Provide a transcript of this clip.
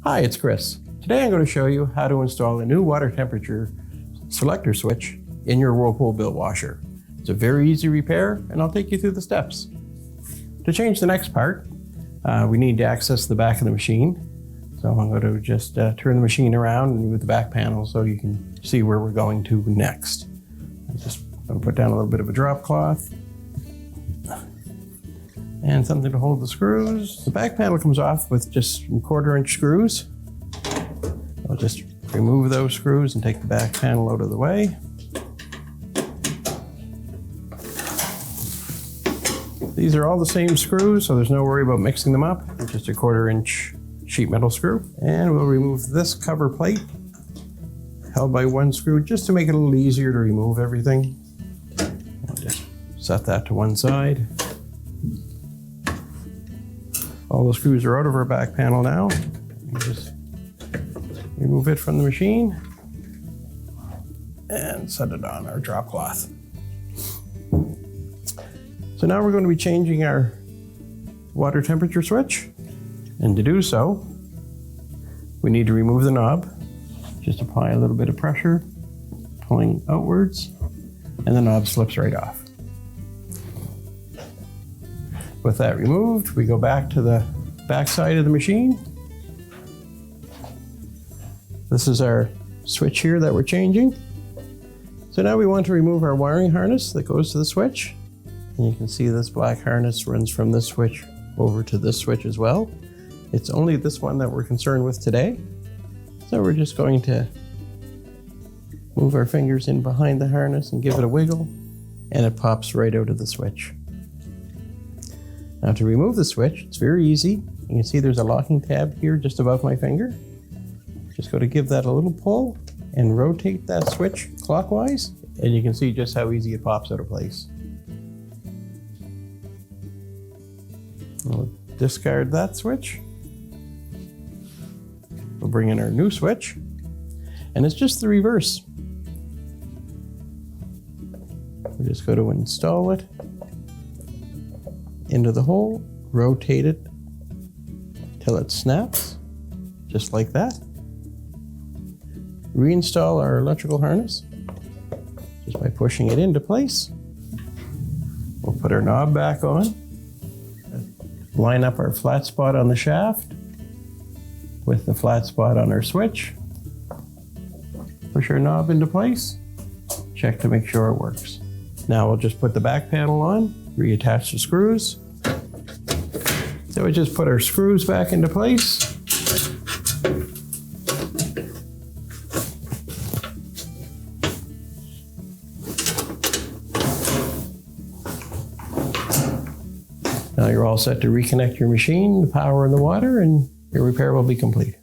Hi, it's Chris. Today I'm going to show you how to install a new water temperature selector switch in your Whirlpool bill washer. It's a very easy repair, and I'll take you through the steps. To change the next part, we need to access the back of the machine. So I'm going to just turn the machine around and move the back panel so you can see where we're going to next. I'm just going to put down a little bit of a drop cloth and something to hold the screws. The back panel comes off with just some 1/4-inch screws. I'll just remove those screws and take the back panel out of the way. These are all the same screws, so there's no worry about mixing them up. It's just a 1/4-inch sheet metal screw. And we'll remove this cover plate held by one screw just to make it a little easier to remove everything. I'll just set that to one side. All the screws are out of our back panel now. We'll just remove it from the machine and set it on our drop cloth. So now we're going to be changing our water temperature switch. And to do so, we need to remove the knob. Just apply a little bit of pressure, pulling outwards, and the knob slips right off. With that removed, we go back to the back side of the machine. This is our switch here that we're changing. So now we want to remove our wiring harness that goes to the switch. And you can see this black harness runs from this switch over to this switch as well. It's only this one that we're concerned with today. So we're just going to move our fingers in behind the harness and give it a wiggle, and it pops right out of the switch. Now to remove the switch, it's very easy. You can see there's a locking tab here just above my finger. Just go to give that a little pull and rotate that switch clockwise, and you can see just how easy it pops out of place. We'll discard that switch. We'll bring in our new switch, and it's just the reverse. We just go to install it into the hole, rotate it till it snaps, just like that. Reinstall our electrical harness just by pushing it into place. We'll put our knob back on, line up our flat spot on the shaft with the flat spot on our switch, push our knob into place, check to make sure it works. Now we'll just put the back panel on, reattach the screws. So we just put our screws back into place. Now you're all set to reconnect your machine, the power and the water, and your repair will be complete.